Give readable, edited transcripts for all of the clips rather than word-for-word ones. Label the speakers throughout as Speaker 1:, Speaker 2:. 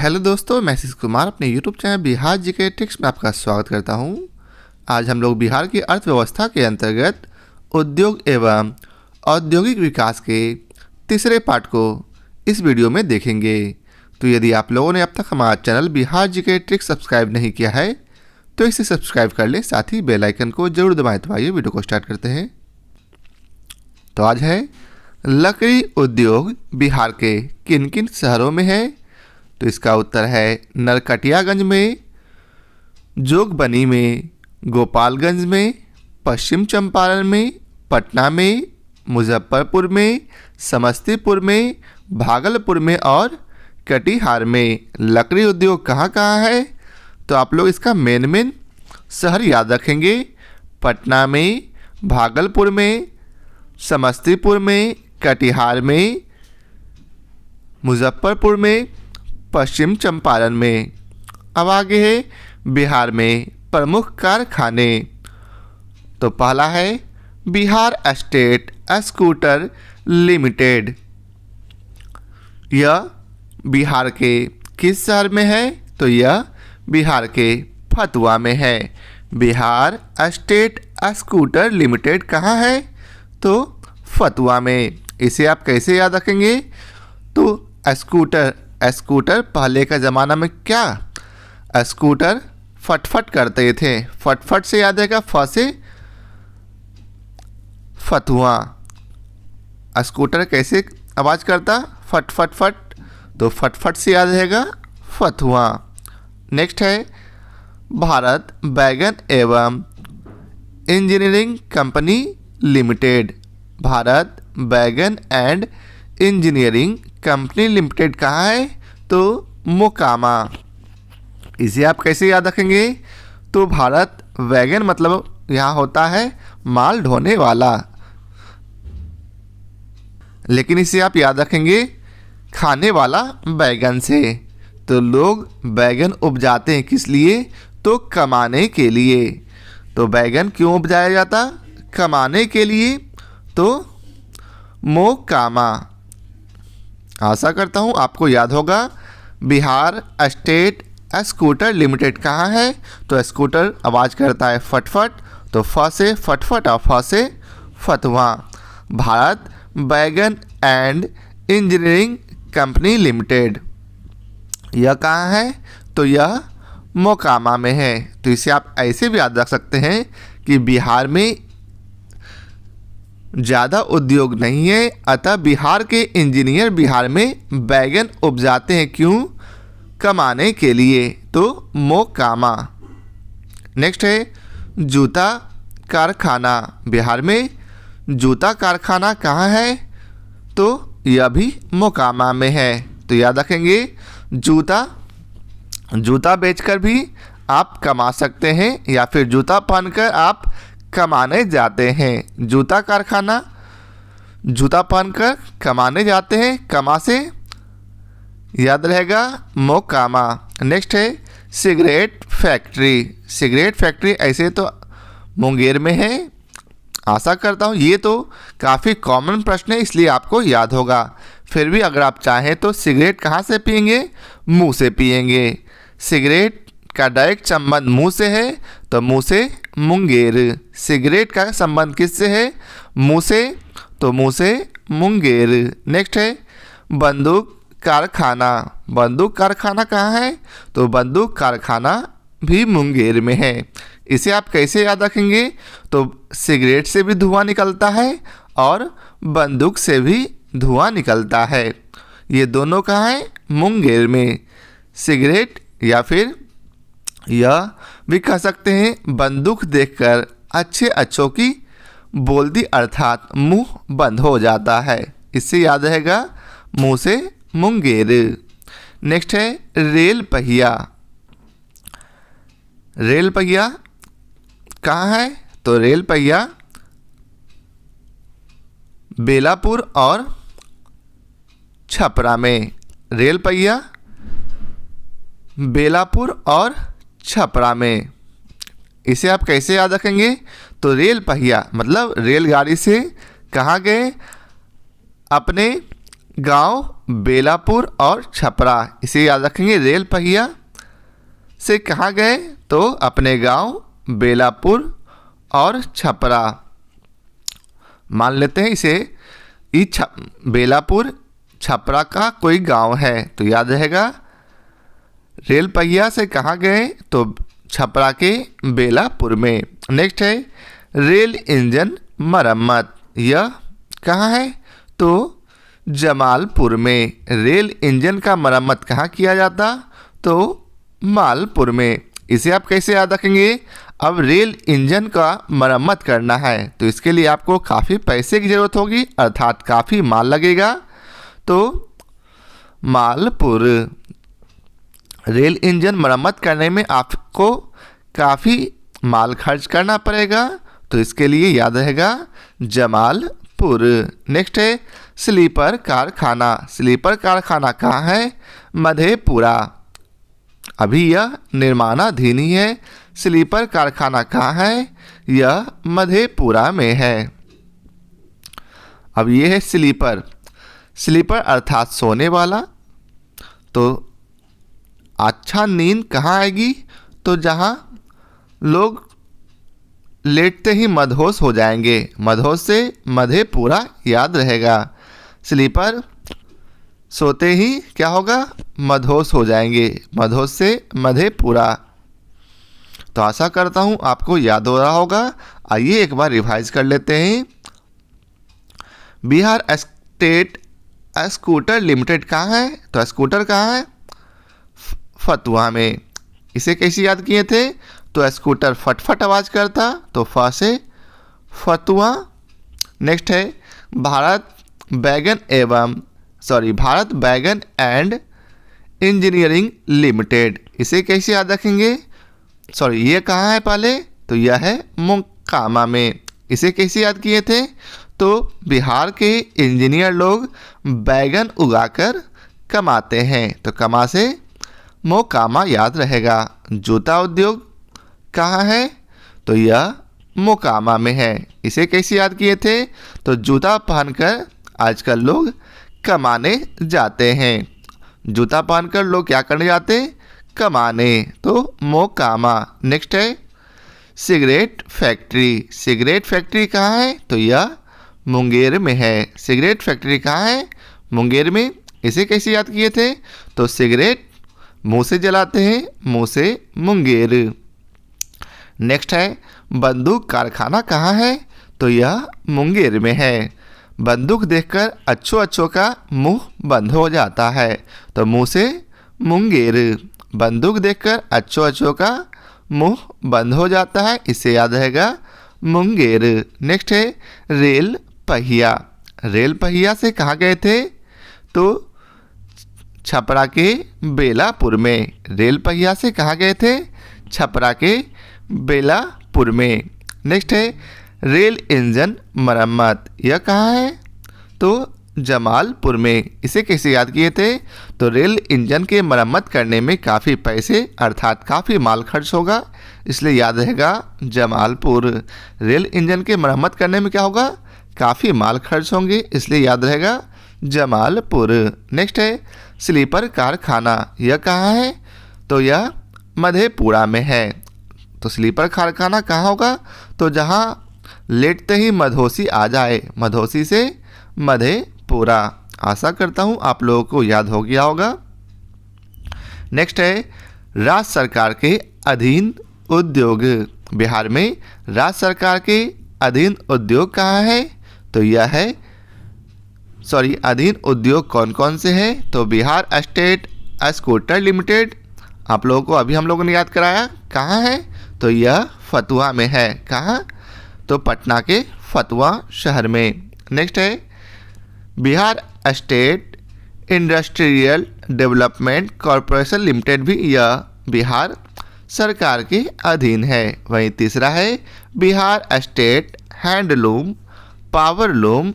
Speaker 1: Hello दोस्तों, मैं आशीष कुमार अपने YouTube channel Bihar GK tricks में आपका स्वागत करता हूं। आज हम लोग बिहार की अर्थव्यवस्था के अंतर्गत उद्योग एवं औद्योगिक विकास के तीसरे पार्ट को इस वीडियो में देखेंगे। तो यदि आप लोगों ने अब तक हमारा channel Bihar GK tricks subscribe नहीं किया है तो इसे सब्सक्राइब कर लें, साथ ही बेल आइकन को जरूर दबाएं। तो आइए वीडियो को स्टार्ट करते हैं। तो आज है लकड़ी उद्योग बिहार के किन किन शहरों में है। तो इसका उत्तर है नरकटियागंज में, जोगबनी में, गोपालगंज में, पश्चिम चंपारण में, पटना में, मुजफ्फरपुर में, समस्तीपुर में, भागलपुर में और कटिहार में। लकड़ी उद्योग कहाँ कहाँ है तो आप लोग इसका मेन शहर याद रखेंगे। पटना में, भागलपुर में, समस्तीपुर में, कटिहार में, मुजफ्फरपुर में, पश्चिम चंपारण में। अब आगे है बिहार में प्रमुख कारखाने। तो पहला है बिहार स्टेट स्कूटर लिमिटेड। यह बिहार के किस शहर में है तो यह बिहार के फतुआ में है। बिहार स्टेट स्कूटर लिमिटेड कहाँ है तो फतुआ में। इसे आप कैसे याद रखेंगे तो स्कूटर पहले का ज़माना में क्या स्कूटर फटफट करते थे। फटफट से याद रहेगा फ से फतुआ। स्कूटर कैसे आवाज़ करता फट फट फट, तो फटफट से याद रहेगा फतुआ। नेक्स्ट है भारत बैगन एवं इंजीनियरिंग कंपनी लिमिटेड। भारत बैगन एंड इंजीनियरिंग कंपनी लिमिटेड कहाँ है तो मोकामा। इसे आप कैसे याद रखेंगे तो भारत वैगन मतलब यहाँ होता है माल ढोने वाला, लेकिन इसे आप याद रखेंगे खाने वाला बैगन से। तो लोग बैगन उपजाते हैं किस लिए तो कमाने के लिए। तो बैगन क्यों उपजाया जाता कमाने के लिए, तो मोकामा। आशा करता हूँ आपको याद होगा। बिहार स्टेट स्कूटर लिमिटेड कहाँ है तो स्कूटर आवाज़ करता है फटफट, तो फ से फटफट और फ से फतुआ। भारत बैगन एंड इंजीनियरिंग कंपनी लिमिटेड यह कहाँ है तो यह मोकामा में है। तो इसे आप ऐसे भी याद रख सकते हैं कि बिहार में ज़्यादा उद्योग नहीं है, अतः बिहार के इंजीनियर बिहार में बैगन उपजाते हैं क्यों कमाने के लिए, तो मोकामा। नेक्स्ट है जूता कारखाना। बिहार में जूता कारखाना कहाँ है तो यह भी मोकामा में है। तो याद रखेंगे जूता बेचकर भी आप कमा सकते हैं या फिर जूता पहनकर आप कमाने जाते हैं। जूता कारखाना जूता पहनकर कमाने जाते हैं, कमा से याद रहेगा मोकामा। नेक्स्ट है सिगरेट फैक्ट्री। सिगरेट फैक्ट्री ऐसे तो मुंगेर में है। आशा करता हूँ ये तो काफ़ी कॉमन प्रश्न है इसलिए आपको याद होगा। फिर भी अगर आप चाहें तो सिगरेट कहाँ से पिएंगे मुंह से पिएंगे। सिगरेट का डायरेक्ट संबंध मुंह से है तो मुंह से मुंगेर। सिगरेट का संबंध किससे है मुंह से, तो मुंह से मुंगेर। नेक्स्ट है बंदूक कारखाना। बंदूक कारखाना कहाँ है तो बंदूक कारखाना भी मुंगेर में है। इसे आप कैसे याद रखेंगे तो सिगरेट से भी धुआं निकलता है और बंदूक से भी धुआं निकलता है। ये दोनों कहाँ है मुंगेर में। सिगरेट या फिर यह भी कह सकते हैं बंदूक देखकर अच्छों की बोलती अर्थात मुंह बंद हो जाता है। इससे याद रहेगा मुंह से मुंगेर। नेक्स्ट है रेल पहिया। रेल पहिया कहाँ है तो रेल पहिया बेलापुर और छपरा में। रेल पहिया बेलापुर और छपरा में। इसे आप कैसे याद रखेंगे तो रेल पहिया मतलब रेलगाड़ी से कहाँ गए अपने गांव बेलापुर और छपरा। इसे याद रखेंगे। रेल पहिया से कहाँ गए? तो अपने गांव बेलापुर और छपरा। मान लेते हैं इसे बेलापुर छपरा का कोई गांव है, तो याद रहेगा रेल पहिया से कहाँ गए? तो छपरा के बेलापुर में। नेक्स्ट है रेल इंजन मरम्मत। यह कहाँ है? तो जमालपुर में। रेल इंजन का मरम्मत कहाँ किया जाता? तो मालपुर में। इसे आप कैसे याद रखेंगे? अब रेल इंजन का मरम्मत करना है तो इसके लिए आपको काफ़ी पैसे की ज़रूरत होगी, अर्थात काफ़ी माल लगेगा। तो मालपुर। रेल इंजन मरम्मत करने में आपको काफ़ी माल खर्च करना पड़ेगा, तो इसके लिए याद रहेगा जमालपुर। नेक्स्ट है स्लीपर कारखाना। स्लीपर कारखाना कहाँ है? मधेपुरा। अभी यह निर्माणाधीन ही है। स्लीपर कारखाना कहाँ है? यह मधेपुरा में है। अब ये है स्लीपर। स्लीपर अर्थात सोने वाला। तो अच्छा नींद कहाँ आएगी? तो जहाँ लोग लेटते ही मदहोश हो जाएंगे। मदहोश से मधेपुरा याद रहेगा। स्लीपर सोते ही क्या होगा? मदहोश हो जाएंगे। मदहोश से मधेपुरा। तो आशा करता हूँ आपको याद हो रहा होगा। आइए एक बार रिवाइज कर लेते हैं। बिहार स्टेट स्कूटर लिमिटेड कहाँ है? तो स्कूटर कहाँ है? फतुहा में। इसे कैसे याद किए थे? तो स्कूटर फटफट आवाज़ करता, तो फ से फतुहा। नेक्स्ट है भारत बैगन एंड इंजीनियरिंग लिमिटेड। इसे कैसे याद रखेंगे? ये कहाँ है पहले? तो यह है मोकामा में। इसे कैसे याद किए थे? तो बिहार के इंजीनियर लोग बैगन उगाकर कमाते हैं, तो कमा से मोकामा याद रहेगा। जूता उद्योग कहाँ है? तो यह मोकामा में है। इसे कैसे याद किए थे? तो जूता पहनकर आजकल लोग कमाने जाते हैं। जूता पहनकर लोग क्या करने जाते? कमाने, तो मोकामा। नेक्स्ट है सिगरेट फैक्ट्री। सिगरेट फैक्ट्री कहाँ है? तो यह मुंगेर में है। सिगरेट फैक्ट्री कहाँ है? मुंगेर में। इसे कैसे याद किए थे? तो सिगरेट मुंह से जलाते हैं, मुंह से मुंगेर। नेक्स्ट है बंदूक कारखाना कहाँ है? तो यह मुंगेर में है। बंदूक देखकर अच्छों का मुंह बंद हो जाता है, तो मुंह से मुंगेर। बंदूक देखकर अच्छों का मुंह बंद हो जाता है, इसे याद रहेगा मुंगेर। नेक्स्ट है रेल पहिया। रेल पहिया से कहाँ गए थे? तो छपरा के बेलापुर में। रेल पहिया से कहाँ गए थे? छपरा के बेलापुर में। नेक्स्ट है रेल इंजन मरम्मत। यह कहाँ है? तो जमालपुर में। इसे कैसे याद किए थे? तो रेल इंजन के मरम्मत करने में काफ़ी पैसे अर्थात काफ़ी माल खर्च होगा, इसलिए याद रहेगा जमालपुर। रेल इंजन के मरम्मत करने में क्या होगा? काफ़ी माल खर्च होंगे, इसलिए याद रहेगा जमालपुर। नेक्स्ट है स्लीपर कारखाना। यह कहाँ है? तो यह मधेपुरा में है। तो स्लीपर कारखाना कहाँ होगा? तो जहाँ लेटते ही मधोसी आ जाए। मधोसी से मधेपुरा। आशा करता हूँ आप लोगों को याद हो गया होगा। नेक्स्ट है राज्य सरकार के अधीन उद्योग। बिहार में राज्य सरकार के अधीन उद्योग कहाँ है? तो यह है अधीन उद्योग कौन कौन से हैं? तो बिहार स्टेट स्कूटर लिमिटेड। आप लोगों को अभी हम लोगों ने याद कराया कहाँ है? तो यह फतुहा में है। कहाँ? तो पटना के फतुहा शहर में। नेक्स्ट है Bihar state industrial development corporation limited, भी यह बिहार सरकार के अधीन है। वहीं तीसरा है Bihar state handloom powerloom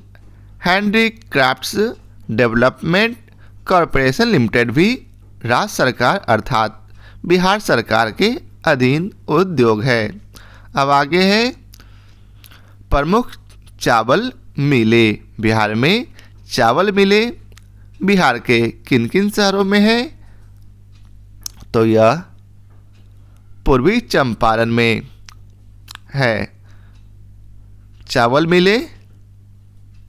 Speaker 1: handicrafts development corporation limited, भी राज्य सरकार अर्थात बिहार सरकार के अधीन उद्योग है। अब आगे है प्रमुख चावल मिलें। बिहार में चावल मिलें बिहार के किन किन शहरों में है? तो यह पूर्वी चंपारण में है। चावल मिलें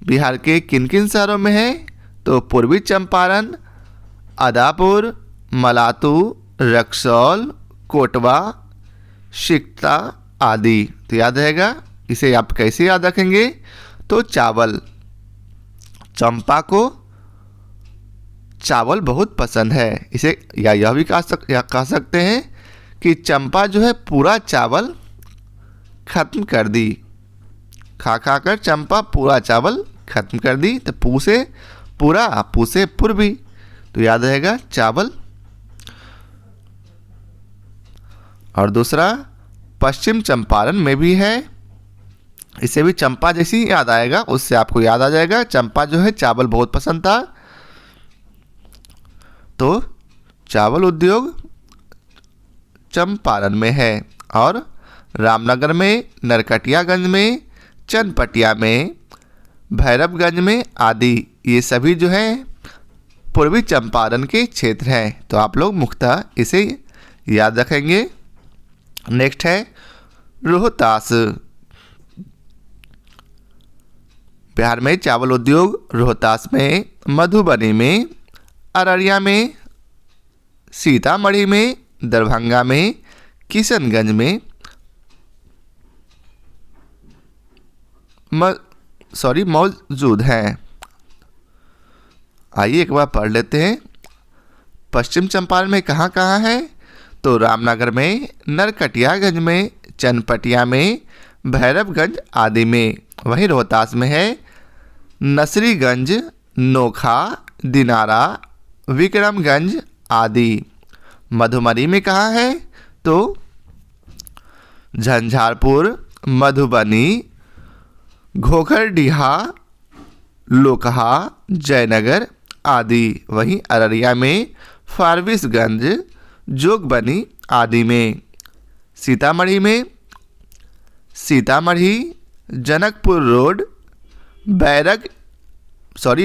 Speaker 1: बिहार के किन किन शहरों में है? तो पूर्वी चंपारण, आदापुर, मलातू, रक्सौल, कोटवा, सिकता आदि। तो याद रहेगा। इसे आप कैसे याद रखेंगे? तो चावल, चंपा को चावल बहुत पसंद है। इसे या यह भी कह सकते हैं कि चंपा जो है पूरा चावल खत्म कर दी। खा कर चंपा पूरा चावल खत्म कर दी। तो पू से पूरा, पू से पूर्वी। तो याद रहेगा चावल। और दूसरा पश्चिम चंपारण में भी है। इसे भी चंपा जैसी याद आएगा, उससे आपको याद आ जाएगा। चंपा जो है चावल बहुत पसंद था। तो चावल उद्योग चंपारण में है। और रामनगर में, नरकटियागंज में, चनपटिया में, भैरवगंज में आदि, ये सभी जो है पूर्वी चंपारण के क्षेत्र हैं। तो आप लोग मुख्यतः इसे याद रखेंगे। नेक्स्ट है रोहतास। बिहार में चावल उद्योग रोहतास में, मधुबनी में, अररिया में, सीतामढ़ी में, दरभंगा में, किशनगंज में मौजूद हैं। आइए एक बार पढ़ लेते हैं। पश्चिम चंपारण में कहाँ कहाँ है? तो रामनगर में, नरकटियागंज में, चनपटिया में, भैरवगंज आदि में। वहीं रोहतास में है नसरीगंज, नोखा, दिनारा, विक्रमगंज आदि। मधुबनी में कहाँ है? तो झंझारपुर, मधुबनी, घोघरडीहा, लोकहा, जयनगर आदि। वहीं अररिया में फारबिसगंज, जोगबनी आदि में। सीतामढ़ी में सीतामढ़ी, जनकपुर रोड,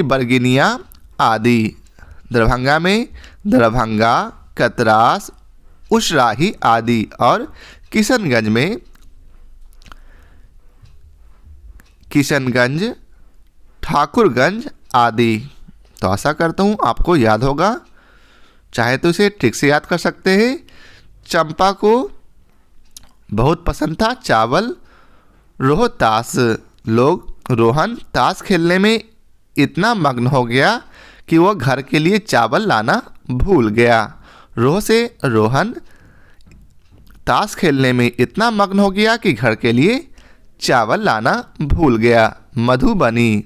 Speaker 1: बरगिनिया आदि। दरभंगा में दरभंगा, कतरास, उशराही आदि। और किशनगंज में किशनगंज, ठाकुरगंज आदि। तो आशा करता हूँ आपको याद होगा। चाहे तो इसे ट्रिक से याद कर सकते हैं। चंपा को बहुत पसंद था चावल। रोहतास, लोग रोहन ताश खेलने में इतना मग्न हो गया कि वह घर के लिए चावल लाना भूल गया। रोह से रोहन ताश खेलने में इतना मग्न हो गया कि घर के लिए चावल लाना भूल गया। मधुबनी,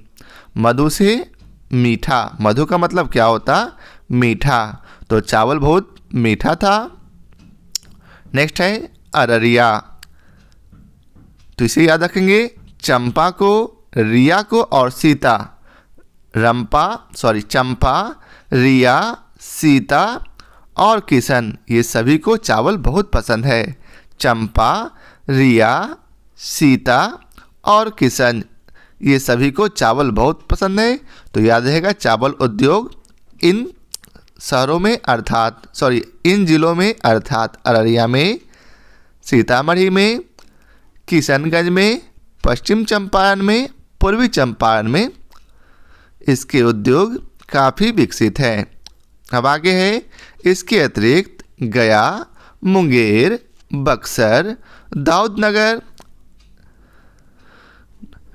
Speaker 1: मधु से मीठा। मधु का मतलब क्या होता? मीठा। तो चावल बहुत मीठा था। नेक्स्ट है अररिया। तो इसे याद रखेंगे। चंपा को, रिया को और सीता, चंपा, रिया, सीता और किशन, ये सभी को चावल बहुत पसंद है। चंपा, रिया, सीता और किशन, ये सभी को चावल बहुत पसंद है। तो याद रहेगा चावल उद्योग इन शहरों में इन जिलों में अर्थात अररिया में, सीतामढ़ी में, किशनगंज में, पश्चिम चंपारण में, पूर्वी चंपारण में इसके उद्योग काफ़ी विकसित हैं। अब आगे है इसके अतिरिक्त गया, मुंगेर, बक्सर, दाऊदनगर,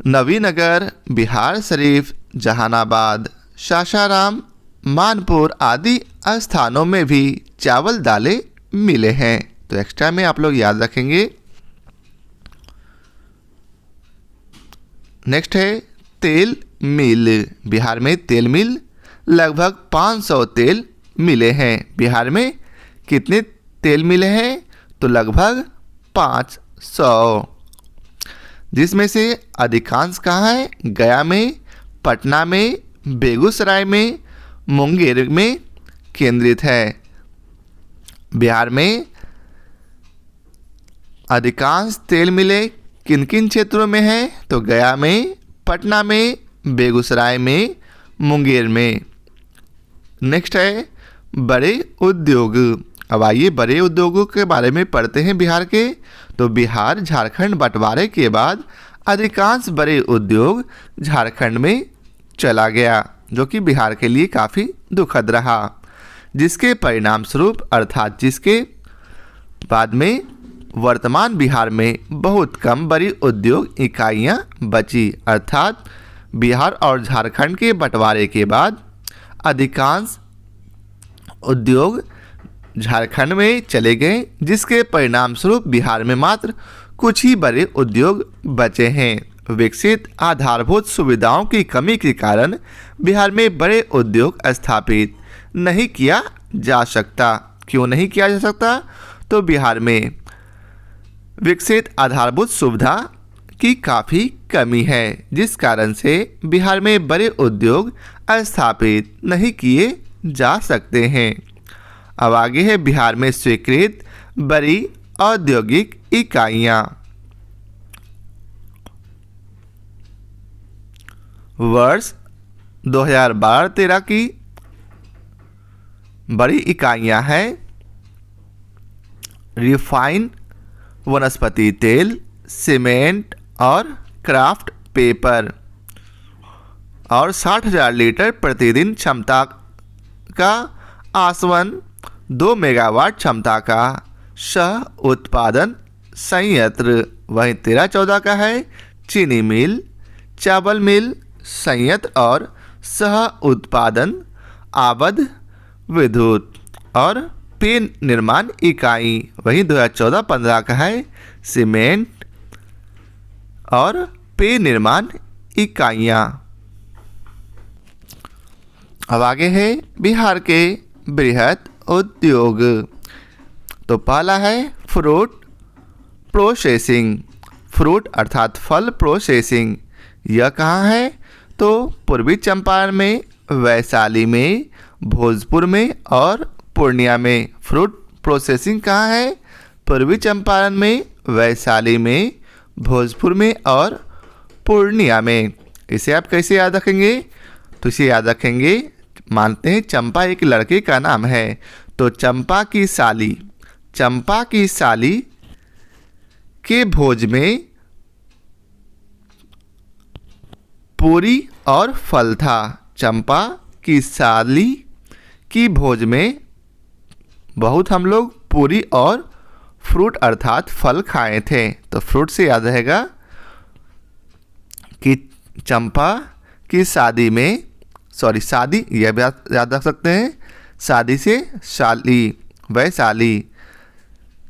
Speaker 1: नवीनगर, बिहार शरीफ, जहानाबाद, सासाराम, मानपुर आदि स्थानों में भी चावल दालें मिले हैं। तो एक्स्ट्रा में आप लोग याद रखेंगे। नेक्स्ट है तेल मिल। बिहार में तेल मिल लगभग 500 तेल मिले हैं। बिहार में कितने तेल मिले हैं? तो लगभग 500, जिसमें से अधिकांश कहाँ है? गया में, पटना में, बेगूसराय में, मुंगेर में केंद्रित है। बिहार में अधिकांश तेल मिले किन किन क्षेत्रों में है? तो गया में, पटना में, बेगूसराय में, मुंगेर में। नेक्स्ट है बड़े उद्योग। अब आइए बड़े उद्योगों के बारे में पढ़ते हैं बिहार के। तो बिहार झारखंड बंटवारे के बाद अधिकांश बड़े उद्योग झारखंड में चला गया, जो कि बिहार के लिए काफ़ी दुखद रहा, जिसके परिणाम स्वरूप अर्थात जिसके बाद में वर्तमान बिहार में बहुत कम बड़ी उद्योग इकाइयाँ बची। अर्थात बिहार और झारखंड के बंटवारे के बाद अधिकांश उद्योग झारखंड में चले गए, जिसके परिणाम स्वरूप बिहार में मात्र कुछ ही बड़े उद्योग बचे हैं। विकसित आधारभूत सुविधाओं की कमी के कारण बिहार में बड़े उद्योग स्थापित नहीं किया जा सकता। क्यों नहीं किया जा सकता? तो बिहार में विकसित आधारभूत सुविधा की काफ़ी कमी है, जिस कारण से बिहार में बड़े उद्योग स्थापित नहीं किए जा सकते हैं। अब आगे है बिहार में स्वीकृत बड़ी औद्योगिक इकाइयाँ। वर्ष 2012-13 की बड़ी इकाइयाँ हैं रिफाइन वनस्पति तेल, सीमेंट और क्राफ्ट पेपर, और 60,000 लीटर प्रतिदिन क्षमता का आसवन 2 मेगावाट क्षमता का सह उत्पादन संयंत्र। वहीं 13-14 का है चीनी मिल, चावल मिल संयंत्र और सह उत्पादन आबद्ध विद्युत और पेन निर्माण इकाई। वहीं 2014-15 का है सीमेंट और पेन निर्माण इकाइयाँ। अब आगे है बिहार के बृहद उद्योग। तो पहला है फ्रूट प्रोसेसिंग। फ्रूट अर्थात फल प्रोसेसिंग, यह कहाँ है? तो पूर्वी चंपारण में, वैशाली में, भोजपुर में और पूर्णिया में। फ्रूट प्रोसेसिंग कहाँ है? पूर्वी चंपारण में, वैशाली में, भोजपुर में और पूर्णिया में। इसे आप कैसे याद रखेंगे? तो इसे याद रखेंगे, मानते हैं चंपा एक लड़के का नाम है, तो चंपा की साली के भोज में पूरी और फल था। चंपा की साली की भोज में बहुत हम लोग पूरी और फ्रूट अर्थात फल खाए थे। तो फ्रूट से याद रहेगा कि चंपा की शादी में, शादी यह भी याद रख सकते हैं, शादी से शाली, वैशाली।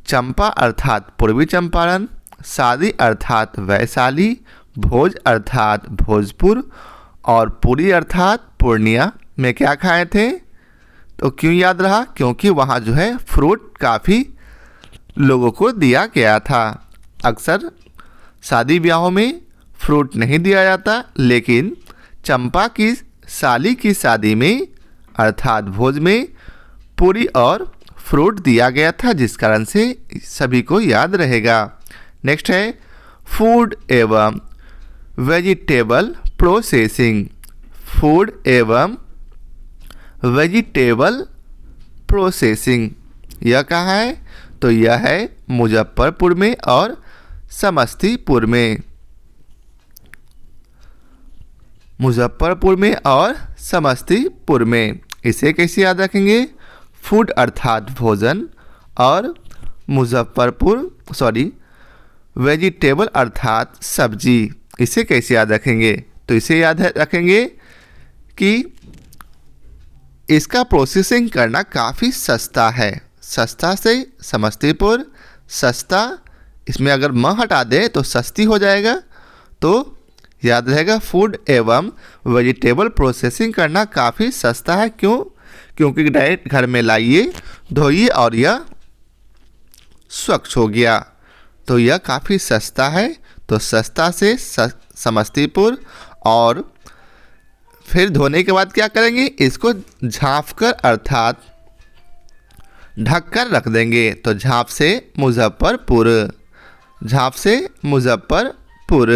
Speaker 1: चंपा अर्थात पूर्वी चंपारण, शादी अर्थात वैशाली, भोज अर्थात भोजपुर और पूरी अर्थात पूर्णिया में क्या खाए थे? तो क्यों याद रहा? क्योंकि वहाँ जो है फ्रूट काफ़ी लोगों को दिया गया था। अक्सर शादी ब्याहों में फ्रूट नहीं दिया जाता, लेकिन चंपा की साली की शादी में अर्थात भोज में पूरी और फ्रूट दिया गया था, जिस कारण से सभी को याद रहेगा। नेक्स्ट है फूड एवं वेजिटेबल प्रोसेसिंग। फूड एवं वेजिटेबल प्रोसेसिंग, यह कहाँ है? तो यह है मुजफ्फरपुर में और समस्तीपुर में। मुजफ्फरपुर में और समस्तीपुर में। इसे कैसे याद रखेंगे? फूड अर्थात भोजन और वेजिटेबल अर्थात सब्जी। इसे कैसे याद रखेंगे? तो इसे याद रखेंगे कि इसका प्रोसेसिंग करना काफ़ी सस्ता है। सस्ता से समस्तीपुर, सस्ता, इसमें अगर म हटा दें तो सस्ती हो जाएगा। तो याद रहेगा फूड एवं वेजिटेबल प्रोसेसिंग करना काफ़ी सस्ता है। क्यों? क्योंकि डायरेक्ट घर में लाइए, धोइए और यह स्वच्छ हो गया, तो यह काफ़ी सस्ता है। तो सस्ता से समस्तीपुर, और फिर धोने के बाद क्या करेंगे? इसको झाँप कर अर्थात ढक कर रख देंगे। तो झाँप से मुजफ्फरपुर, झाँप से मुजफ्फरपुर।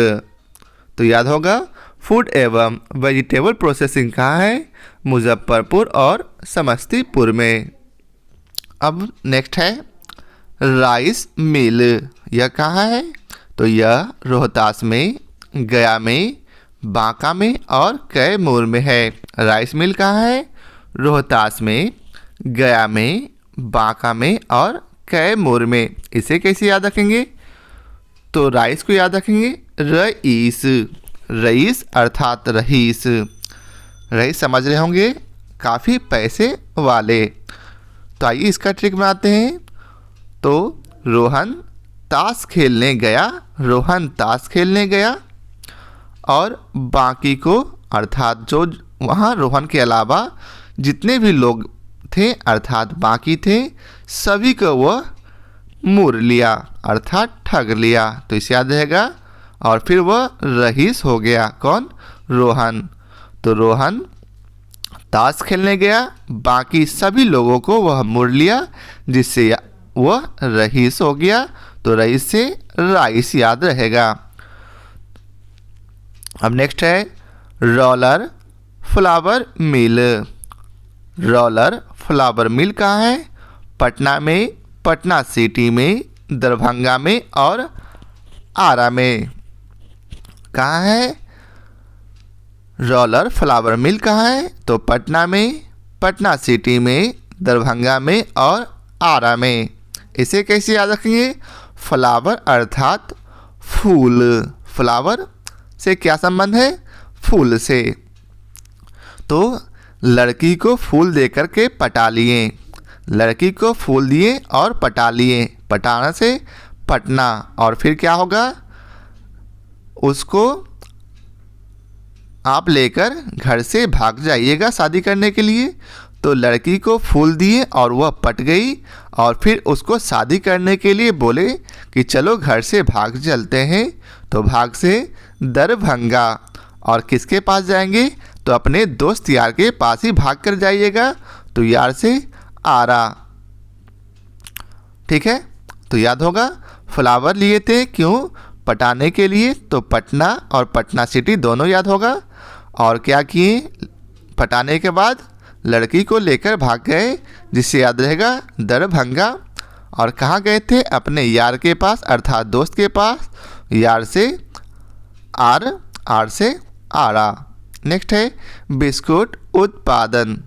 Speaker 1: तो याद होगा फूड एवं वेजिटेबल प्रोसेसिंग कहाँ है? मुजफ्फरपुर और समस्तीपुर में। अब नेक्स्ट है राइस मिल। यह कहाँ है? तो यह रोहतास में, गया में, बांका में और कैमूर में है। राइस मिल कहाँ है? रोहतास में, गया में, बांका में और कैमूर में। इसे कैसे याद रखेंगे? तो राइस को याद रखेंगे रईस। रईस अर्थात रहीस। रईस समझ रहे होंगे, काफ़ी पैसे वाले। तो आइए इसका ट्रिक बनाते हैं। तो रोहन ताश खेलने गया, रोहन ताश खेलने गया और बाकी को अर्थात जो वहाँ रोहन के अलावा जितने भी लोग थे अर्थात बाकी थे सभी को वह मुर लिया अर्थात ठग लिया। तो इसे याद रहेगा। और फिर वह रईस हो गया। कौन? रोहन। तो रोहन ताश खेलने गया, बाकी सभी लोगों को वह मुर लिया जिससे वह रईस हो गया। तो रईस से राइस याद रहेगा। अब नेक्स्ट है रोलर फ्लावर मिल। रोलर फ्लावर मिल कहाँ है? पटना में, पटना सिटी में, दरभंगा में और आरा में। कहाँ है रोलर फ्लावर मिल? कहाँ है? तो पटना में, पटना सिटी में, दरभंगा में और आरा में। इसे कैसे याद रखेंगे? फ्लावर अर्थात फूल। फ्लावर से क्या संबंध है? फूल से। तो लड़की को फूल देकर के पटा लिए, लड़की को फूल दिए और पटा लिए। पटाना से पटना। और फिर क्या होगा? उसको आप लेकर घर से भाग जाइएगा शादी करने के लिए। तो लड़की को फूल दिए और वह पट गई और फिर उसको शादी करने के लिए बोले कि चलो घर से भाग चलते हैं। तो भाग से दरभंगा। और किसके पास जाएंगे? तो अपने दोस्त यार के पास ही भाग कर जाइएगा। तो यार से आरा। ठीक है, तो याद होगा फ्लावर लिए थे क्यों? पटाने के लिए। तो पटना और पटना सिटी दोनों याद होगा। और क्या किए? पटाने के बाद लड़की को लेकर भाग गए जिससे याद रहेगा दरभंगा। और कहाँ गए थे? अपने यार के पास अर्थात दोस्त के पास। यार से आर, आर से आरा। नेक्स्ट है बिस्कुट उत्पादन।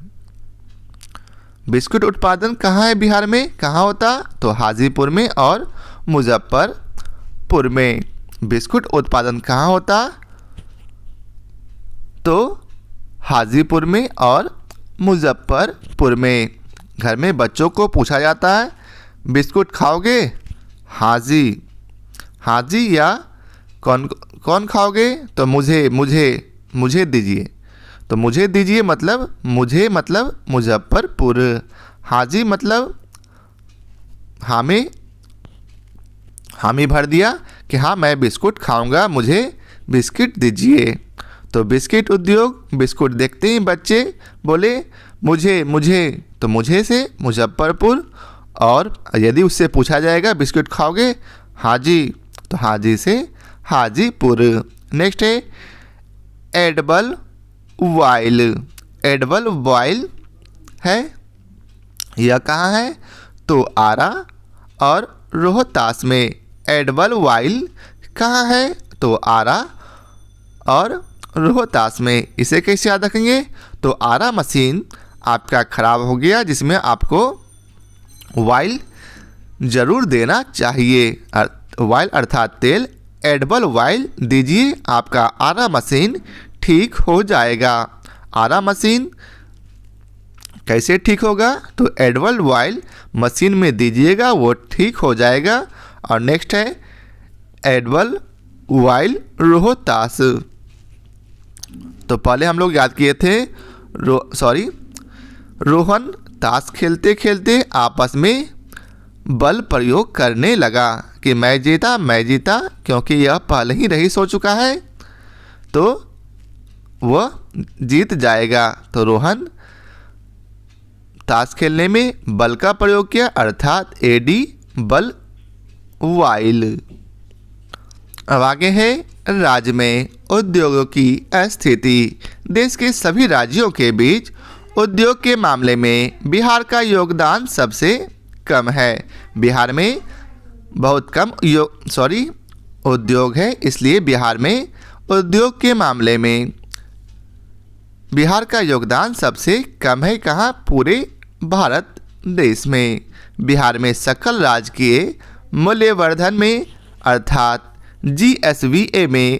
Speaker 1: बिस्कुट उत्पादन कहाँ है बिहार में? कहाँ होता? तो हाजीपुर में और मुजफ्फरपुर में। बिस्कुट उत्पादन कहाँ होता? तो हाजीपुर में और मुजफ्फरपुर में। घर में बच्चों को पूछा जाता है बिस्कुट खाओगे? हाँ जी, हाँ जी। या कौन कौन खाओगे? तो मुझे दीजिए। तो मुझे दीजिए मतलब मुझे मतलब मुजफ्फरपुर। हाँ जी मतलब हामी भर दिया कि हाँ मैं बिस्कुट खाऊंगा, मुझे बिस्किट दीजिए। तो बिस्किट उद्योग, बिस्कुट देखते ही बच्चे बोले मुझे। तो मुझे से मुजफ्फरपुर। और यदि उससे पूछा जाएगा बिस्कुट खाओगे? हाँ जी। तो हाँ जी से हाजीपुर। नेक्स्ट है एडिबल ऑयल। एडिबल ऑयल है, यह कहाँ है? तो आरा और रोहतास में। एडिबल ऑयल कहाँ है? तो आरा और रोहतास में। इसे कैसे याद रखेंगे? तो आरा मशीन आपका ख़राब हो गया जिसमें आपको ऑयल ज़रूर देना चाहिए। ऑयल अर्थात तेल। एडिबल ऑयल दीजिए, आपका आरा मशीन ठीक हो जाएगा। आरा मशीन कैसे ठीक होगा? तो एडिबल ऑयल मशीन में दीजिएगा, वो ठीक हो जाएगा। और नेक्स्ट है एडिबल ऑयल रोहतास। तो पहले हम लोग याद किए थे रोहन ताश खेलते खेलते आपस में बल प्रयोग करने लगा कि मैं जीता क्योंकि यह पहले ही रईस हो चुका है तो वह जीत जाएगा। तो रोहन ताश खेलने में बल का प्रयोग किया अर्थात एडी बल वाइल। अब आगे है राज्य में उद्योगों की स्थिति। देश के सभी राज्यों के बीच उद्योग के मामले में बिहार का योगदान सबसे कम है। बिहार में बहुत कम उद्योग है, इसलिए बिहार में उद्योग के मामले में बिहार का योगदान सबसे कम है। कहाँ? पूरे भारत देश में। बिहार में सकल राजकीय मूल्यवर्धन में अर्थात GSVA में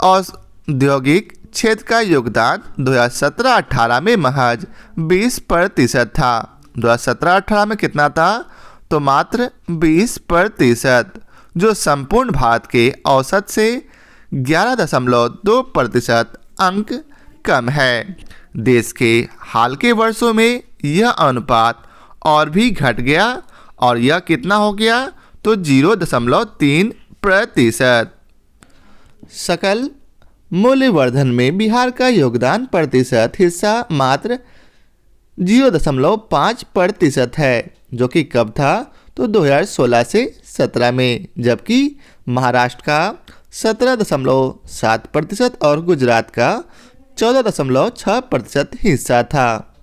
Speaker 1: औद्योगिक क्षेत्र का योगदान 2017-18 में महज 20% था। 2017-18 में कितना था? तो मात्र 20%, जो संपूर्ण भारत के औसत से 11.2% अंक कम है। देश के हाल के वर्षों में यह अनुपात और भी घट गया और यह कितना हो गया? तो 0.3%। सकल मूल्यवर्धन में बिहार का योगदान प्रतिशत हिस्सा मात्र 0.5% है, जो कि कब था? तो 2016 से 17 में, जबकि महाराष्ट्र का 17.7% और गुजरात का 14.6% हिस्सा था।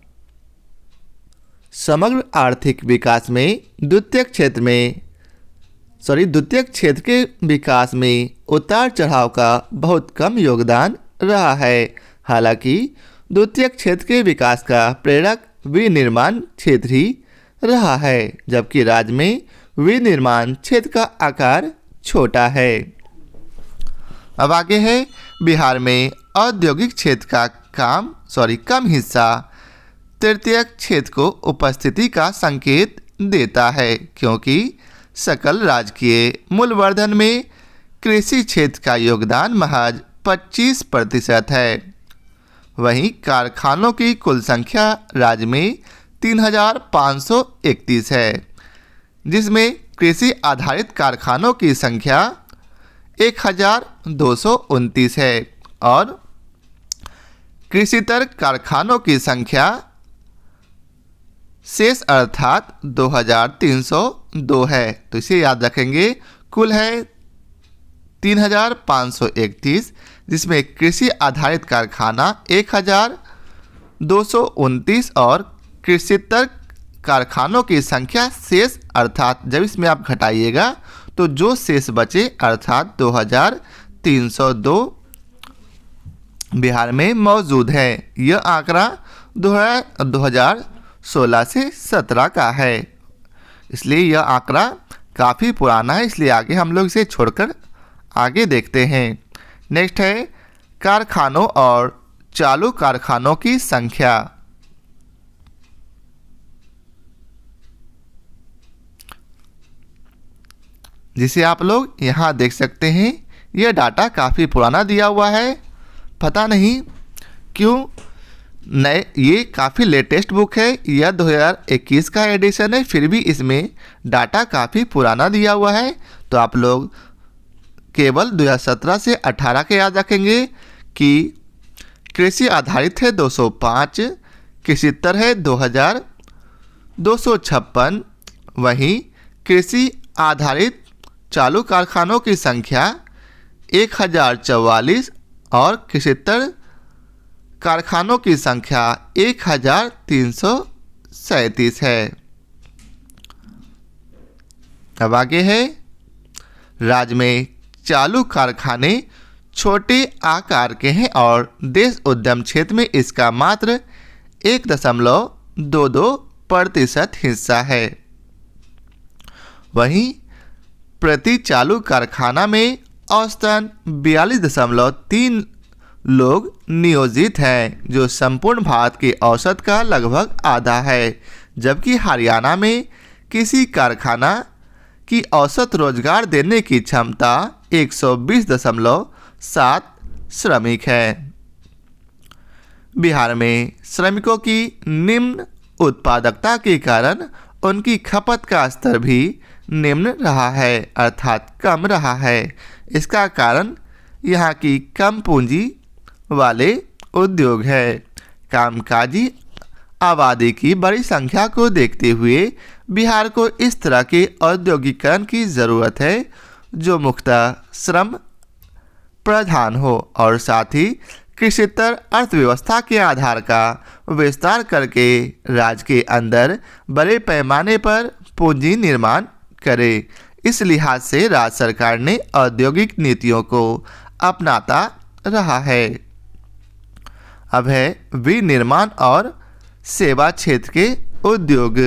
Speaker 1: समग्र आर्थिक विकास में द्वितीयक क्षेत्र के विकास में उतार चढ़ाव का बहुत कम योगदान रहा है। हालांकि द्वितीयक क्षेत्र के विकास का प्रेरक विनिर्माण क्षेत्र ही रहा है, जबकि राज्य में विनिर्माण क्षेत्र का आकार छोटा है। अब आगे है, बिहार में औद्योगिक क्षेत्र का कम हिस्सा तृतीयक क्षेत्र को उपस्थिति का संकेत देता है, क्योंकि सकल राजकीय मूल्यवर्धन में कृषि क्षेत्र का योगदान महज 25% है। वहीं कारखानों की कुल संख्या राज्य में 3,531 है, जिसमें कृषि आधारित कारखानों की संख्या 1,229 है और कृषितर कारखानों की संख्या शेष अर्थात 2,302 है। तो इसे याद रखेंगे। कुल है 3,531, जिसमें कृषि आधारित कारखाना 1,229 और कृषितर कारखानों की संख्या शेष अर्थात जब इसमें आप घटाइएगा तो जो शेष बचे अर्थात 2,302 बिहार में मौजूद है। यह आंकड़ा 2016 से 17 का है, इसलिए यह आंकड़ा काफ़ी पुराना है, इसलिए आगे हम लोग इसे छोड़कर आगे देखते हैं। नेक्स्ट है कारखानों और चालू कारखानों की संख्या। जिसे आप लोग यहाँ देख सकते हैं। यह डाटा काफ़ी पुराना दिया हुआ है, पता नहीं क्यों नए, ये काफ़ी लेटेस्ट बुक है। यह 2021 का एडिशन है, फिर भी इसमें डाटा काफ़ी पुराना दिया हुआ है। तो आप लोग केवल 2017 से 18 के याद रखेंगे कि कृषि आधारित है 205, कृषितर है 2,256, वहीं कृषि आधारित चालू कारखानों की संख्या 1,044 और कृषितर कारखानों की संख्या 1,337 है। अब आगे है, राज्य में चालू कारखाने छोटे आकार के हैं और देश उद्यम क्षेत्र में इसका मात्र 1.22% हिस्सा है। वहीं प्रति चालू कारखाना में औसतन 42.3 लोग नियोजित हैं, जो संपूर्ण भारत के औसत का लगभग आधा है, जबकि हरियाणा में किसी कारखाना की औसत रोजगार देने की क्षमता 120.7 श्रमिक है। बिहार में श्रमिकों की निम्न उत्पादकता के कारण उनकी खपत का स्तर भी निम्न रहा है, अर्थात कम रहा है। इसका कारण यहाँ की कम पूंजी वाले उद्योग है। कामकाजी आबादी की बड़ी संख्या को देखते हुए बिहार को इस तरह के औद्योगिकरण की ज़रूरत है जो मुख्यतः श्रम प्रधान हो और साथ ही कृषितर अर्थव्यवस्था के आधार का विस्तार करके राज्य के अंदर बड़े पैमाने पर पूंजी निर्माण करे। इस लिहाज से राज्य सरकार ने औद्योगिक नीतियों को अपनाता रहा है। अब है विनिर्माण और सेवा क्षेत्र के उद्योग।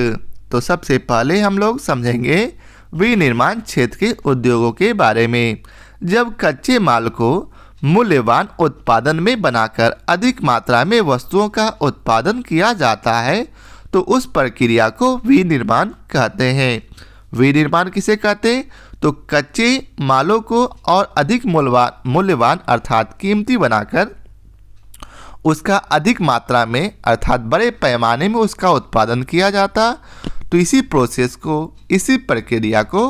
Speaker 1: तो सबसे पहले हम लोग समझेंगे विनिर्माण क्षेत्र के उद्योगों के बारे में। जब कच्चे माल को मूल्यवान उत्पादन में बनाकर अधिक मात्रा में वस्तुओं का उत्पादन किया जाता है तो उस प्रक्रिया को विनिर्माण कहते हैं। विनिर्माण किसे कहते हैं? तो कच्चे मालों को और अधिक मूल्यवान अर्थात कीमती बनाकर उसका अधिक मात्रा में अर्थात बड़े पैमाने में उसका उत्पादन किया जाता, तो इसी प्रोसेस को, इसी प्रक्रिया को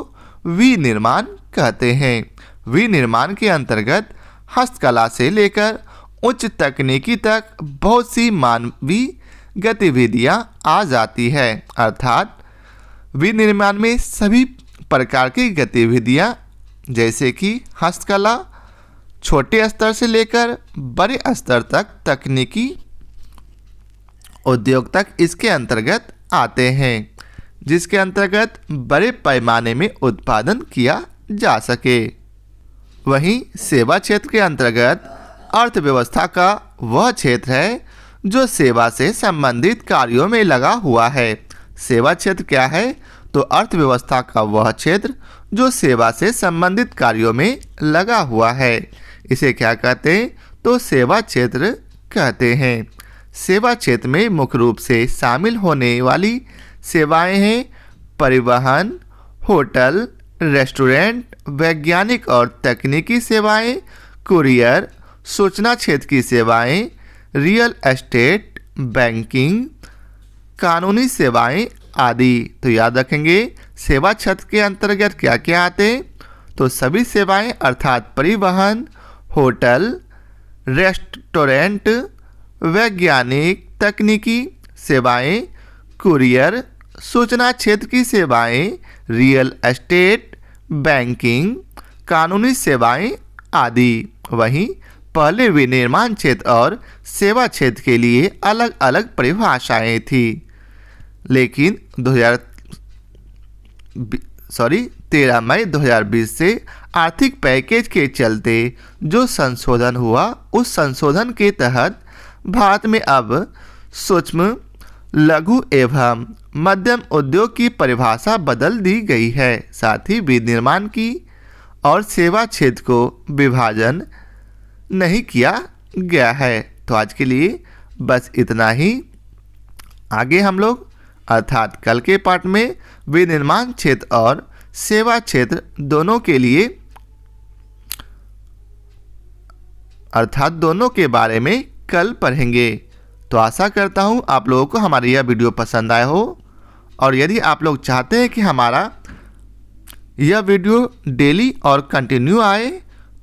Speaker 1: विनिर्माण कहते हैं। विनिर्माण के अंतर्गत हस्तकला से लेकर उच्च तकनीकी तक बहुत सी मानवीय गतिविधियां आ जाती है। अर्थात विनिर्माण में सभी प्रकार की गतिविधियां जैसे कि हस्तकला छोटे स्तर से लेकर बड़े स्तर तक तकनीकी उद्योग तक इसके अंतर्गत आते हैं, जिसके अंतर्गत बड़े पैमाने में उत्पादन किया जा सके। वहीं सेवा क्षेत्र के अंतर्गत अर्थव्यवस्था का वह क्षेत्र है जो सेवा से संबंधित कार्यों में लगा हुआ है। सेवा क्षेत्र क्या है? तो अर्थव्यवस्था का वह क्षेत्र जो सेवा से संबंधित कार्यों में लगा हुआ है। इसे क्या कहते हैं? तो सेवा क्षेत्र कहते हैं। सेवा क्षेत्र में मुख्य रूप से शामिल होने वाली सेवाएं हैं परिवहन, होटल, रेस्टोरेंट, वैज्ञानिक और तकनीकी सेवाएं, कुरियर, सूचना क्षेत्र की सेवाएं, रियल एस्टेट, बैंकिंग, कानूनी सेवाएं आदि। तो याद रखेंगे सेवा क्षेत्र के अंतर्गत क्या क्या आते हैं? तो सभी सेवाएं अर्थात परिवहन, होटल, रेस्टोरेंट, वैज्ञानिक तकनीकी सेवाएं, कुरियर, सूचना क्षेत्र की सेवाएं, रियल एस्टेट, बैंकिंग, कानूनी सेवाएं आदि। वहीं पहले विनिर्माण क्षेत्र और सेवा क्षेत्र के लिए अलग अलग परिभाषाएं थी, लेकिन 13 मई 2020 से आर्थिक पैकेज के चलते जो संशोधन हुआ, उस संशोधन के तहत भारत में अब सूक्ष्म, लघु एवं मध्यम उद्योग की परिभाषा बदल दी गई है। साथ ही विनिर्माण की और सेवा क्षेत्र को विभाजन नहीं किया गया है। तो आज के लिए बस इतना ही। आगे हम लोग अर्थात कल के पाठ में विनिर्माण क्षेत्र और सेवा क्षेत्र दोनों के लिए अर्थात दोनों के बारे में कल पढ़ेंगे। तो आशा करता हूँ आप लोगों को हमारी यह वीडियो पसंद आया हो, और यदि आप लोग चाहते हैं कि हमारा यह वीडियो डेली और कंटिन्यू आए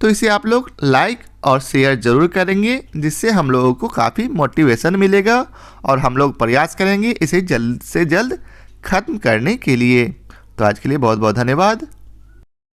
Speaker 1: तो इसे आप लोग लाइक और शेयर ज़रूर करेंगे, जिससे हम लोगों को काफ़ी मोटिवेशन मिलेगा और हम लोग प्रयास करेंगे इसे जल्द से जल्द ख़त्म करने के लिए। तो आज के लिए बहुत बहुत धन्यवाद।